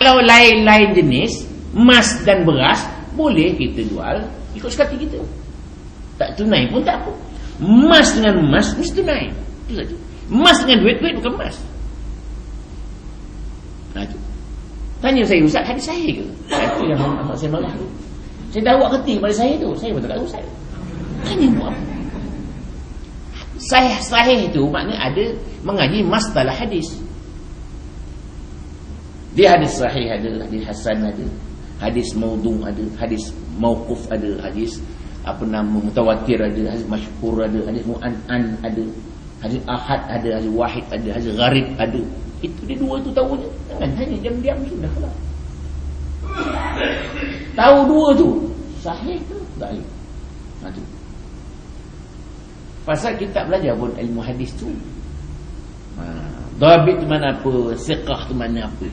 Kalau lain-lain jenis, emas dan beras, boleh kita jual ikut sekati kita. Tak tunai pun tak apa. Emas dengan emas mesti tunai. Itu saja. Emas dengan duit bukan emas. Itu. Tanya saya, Ustaz, hadis sahih ke? Itu yang saya nolak tu. Saya dah buat ketik pada saya tu. Saya betul tak tahu Ustaz. Tanya buat apa? Sahih itu maknanya ada mengaji masalah hadis. Dia hadis sahih ada, hadis hasan ada, hadis maudhu ada, hadis mauquf ada, hadis mutawatir ada, hadis masyhur ada, hadis mu'an ada, hadis ahad ada, hadis wahid ada, hadis gharib ada. Itu dia dua tu tahu je. Jangan hanya diam-diam sudah lah. Tahu dua tu sahih ke dhaif. Tu. Pasal kita belajar pun ilmu hadis tu. Dhabit tu mana apa, siqah tu mana apa.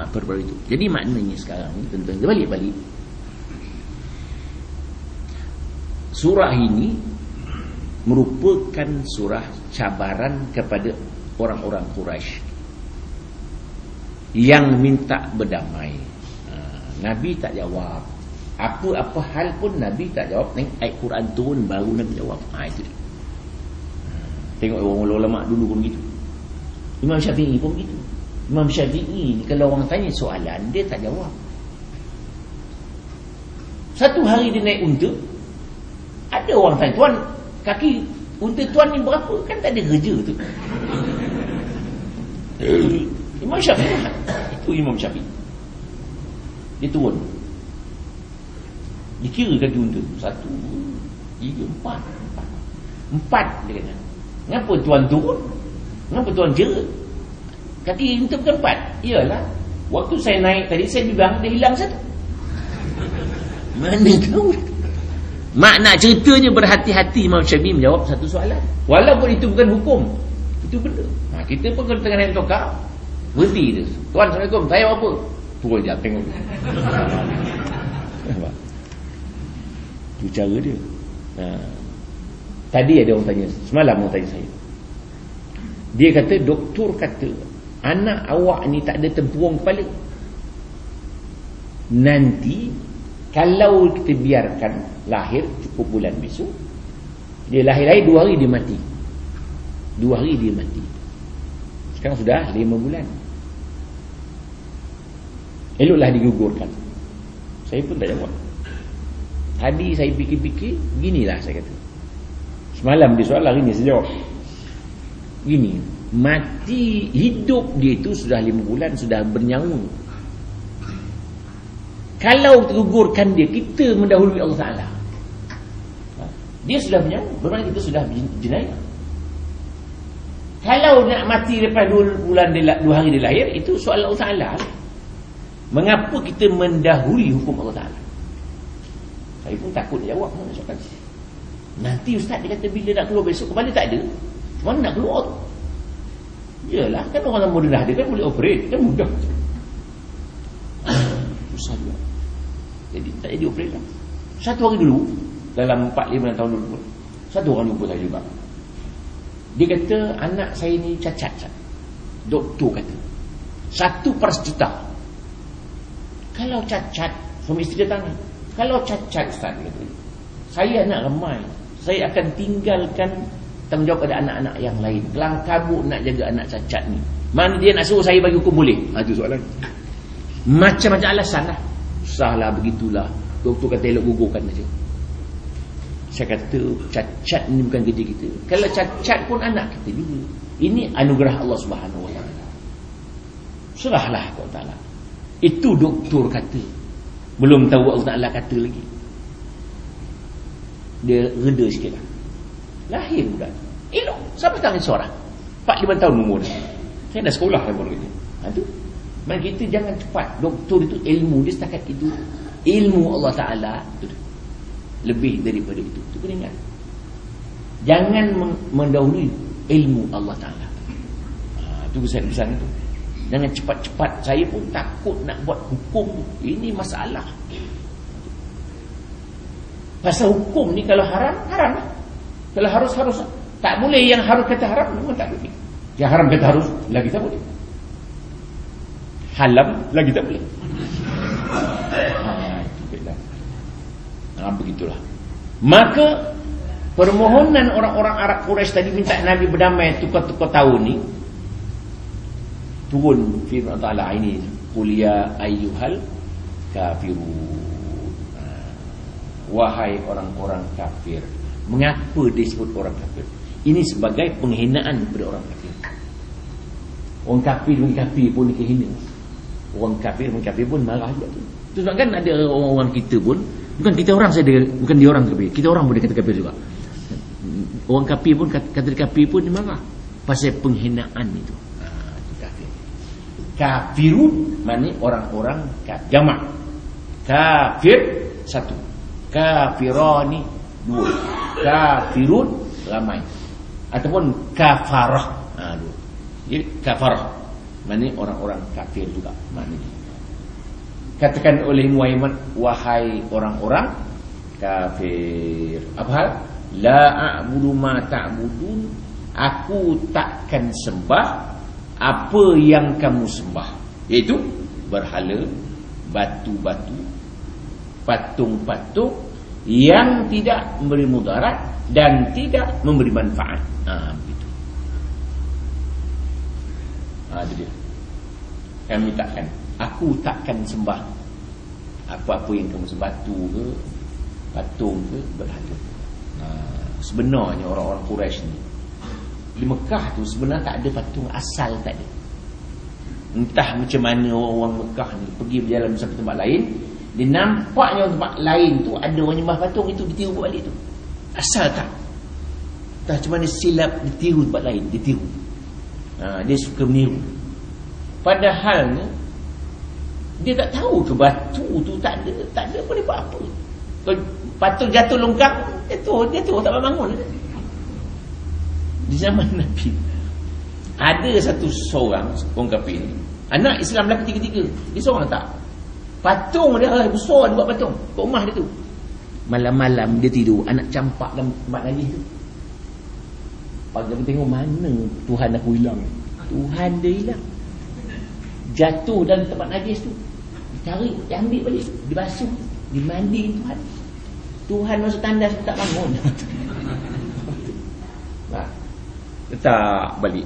Perkara itu. Jadi maknanya sekarang ni tentang balik-balik. Surah ini merupakan surah cabaran kepada orang-orang Quraisy yang minta berdamai. Nabi tak jawab. Apa-apa hal pun Nabi tak jawab. Ayat Quran turun baru Nabi jawab. Itu dia. Tengok orang ulama dulu pun begitu. Imam Syafi'i pun begitu. Imam Syafi'i kalau orang tanya soalan dia tak jawab. Satu hari dia naik unta, ada orang tanya, tuan, kaki unta tuan ni berapa? Kan tak ada kerja tu. Imam Syafi'i, itu Imam Syafi'i. Dia turun, dia kira kaki unta, 1, 2, 3, 4. 4 dia kata. Kenapa tuan turun? Kenapa tuan jera? Kaki unta bukan 4. Iyalah, waktu saya naik tadi saya bimbang, dia hilang satu. Mana tahu? Makna ceritanya berhati-hati Imam Syafi'i menjawab satu soalan. Walaupun itu bukan hukum, itu benda. Kita pun kalau tengah naik tokar, berhenti tu. Tuan, Assalamualaikum, saya apa? Turun je tengok. Itu cara dia. Tadi ada orang tanya, semalam orang tanya saya. Dia kata, doktor kata anak awak ni tak ada tempurung kepala. Nanti kalau kita biarkan lahir cukup bulan besok, dia lahir 2 hari dia mati. 2 hari dia mati. Sekarang sudah 5 bulan. Eloklah digugurkan. Saya pun tak jawab. Tadi saya fikir-fikir, beginilah saya kata. Semalam dia soal, hari ni saya jawab. Gini, mati hidup dia itu sudah 5 bulan, sudah bernyawa. Kalau tergugurkan dia, kita mendahului Allah Ta'ala. Dia sudah bernyawa, bermakna kita sudah jenayah. Kalau nak mati lepas 2 bulan 2 hari dia lahir, itu soal Allah Ta'ala. Mengapa kita mendahului hukum Allah Ta'ala? Saya pun takut dia jawab. Nanti ustaz dia kata bila nak keluar besok kembali tak ada. Mana nak keluar tu? Yalah, kan orang mudah dia kan boleh operate, kan mudah. Susah juga. Jadi tak jadi operate lah. Satu hari dulu, dalam 4-5 tahun dulu, satu orang jumpa saya juga. Dia kata anak saya ni cacat. Doktor kata 1/100,000. Kalau cacat, suami isteri dia tanya, kalau cacat ustaz, dia kata, saya anak ramai, saya akan tinggalkan tanggungjawab pada anak-anak yang lain. Kelang kabut nak jaga anak cacat ni. Mana dia nak suruh saya bagi hukum boleh? Itu soalan. Macam-macam alasan lah. Susahlah, begitulah. Doktor kata elok gugurkan saja. Saya kata cacat ni bukan kerja kita. Kalau cacat pun anak kita juga. Ini anugerah Allah Subhanahu Wa Taala. Serahlah kepada Allah Taala. Itu doktor kata. Belum tahu Allah Taala kata lagi. Dia reda sikit lah. Lahir budak elok, sampai sekarang seorang 4-5 tahun umur dia. Saya dah sekolah lah baru itu. Itu maka kita jangan cepat. Doktor itu ilmu dia setakat itu. Ilmu Allah Ta'ala itu lebih daripada itu. Itu kena ingat. Jangan mendahului ilmu Allah Ta'ala. Itu kesan-kesan itu. Jangan cepat-cepat. Saya pun takut nak buat hukum. Ini masalah. Pasal hukum ni kalau haram, haram lah. Kalau harus, harus. Tak boleh yang harus kata haram, memang tak boleh. Yang haram kata harus, lagi tak boleh. halam lagi tak boleh. Begitulah. Maka permohonan orang-orang Arab Quraisy tadi minta Nabi berdamai tukar-tukar tahun ni, turun firman Allah ini, qul ya ayyuhal kafirun. Wahai orang-orang kafir. Mengapa disebut orang kafir? Ini sebagai penghinaan kepada orang kafir. Orang kafir pun dihina. Orang kafir pun marah juga tu. Itu sebab kan ada orang-orang kita pun, bukan kita orang saja, bukan dia orang kafir, kita orang boleh kata kafir juga. Orang kafir pun kata kafir pun dia marah pasal penghinaan itu. Itu kafir. Kafirun maknanya orang-orang kafir. Jamak. Kafir satu. Kafirani dua. Kafirun ramai. Ataupun kafarah. Dua. Jadi kafarah maknanya orang-orang kafir juga maknanya. Katakan oleh Muhammad, wahai orang-orang kafir. Apa hal? La a'budu ma ta'budun. Aku takkan sembah apa yang kamu sembah, iaitu berhala, batu-batu, patung-patung yang tidak memberi mudarat dan tidak memberi manfaat. Begitu. Itu dia. Kami takkan, aku takkan sembah apa-apa yang kamu sembah, batu ke, patung ke, berhala. Sebenarnya orang-orang Quraisy ni di Mekah tu sebenarnya tak ada patung asal, tak ada. Entah macam mana orang Mekah ni pergi berjalan sampai tempat lain, dia nampaknya tempat lain tu ada orang nyembah patung, itu ditiru balik tu. Asal tak. Entah macam mana silap ditiru tempat lain, ditiru. Dia suka meniru. Padahal dia tak tahu ke batu tu tak ada boleh buat apa. Kalau patung jatuh longkang, jatuh tak bangun. Di zaman Nabi ada satu seorang orang kafir ni, anak Islam lelaki tiga-tiga, dia seorang tak. Patung dia besar, dia buat patung kat rumah dia tu. Malam-malam dia tidur, anak campak dalam tempat najis tu. Pagi aku tengok, mana Tuhan aku hilang. Tuhan dia hilang, jatuh dalam tempat najis tu. Cari, dia ambil balik, dibasuh, dimandi Tuhan. Tuhan masuk tandas tak bangun. Letak balik.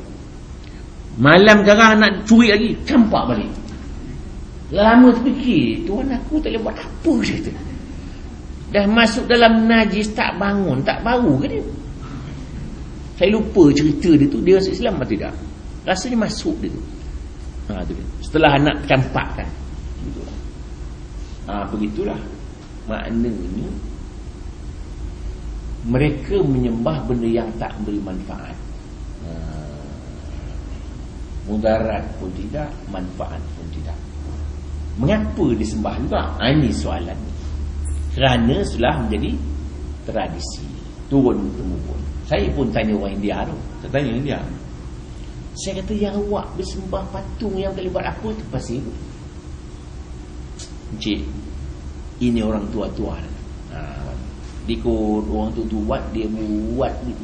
Malam garang nak curi lagi, campak balik. Lama terfikir, Tuhan aku tak boleh buat apa je tu. Dah masuk dalam najis tak bangun, tak bau ke dia? Saya lupa cerita dia tu, dia masuk Islam atau tidak. Rasanya masuk dia tu. Tu dia. Setelah anak campakkan. Begitulah. Begitulah. Maknanya mereka menyembah benda yang tak memberi manfaat. Mudarat pun tidak, manfaat pun tidak. Mengapa disembah juga? Ini soalan. Kerana sudah menjadi tradisi, turun temurun. Saya pun tanya orang India tu. Saya tanya India. Saya kata, yang awak bersembah patung yang tak boleh buat apa tu pasal itu? Encik, ini orang tua-tua. Dikut orang tu buat, dia buat gitu.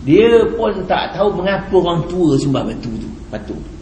Dia pun tak tahu mengapa orang tua sembah batu tu, patung tu.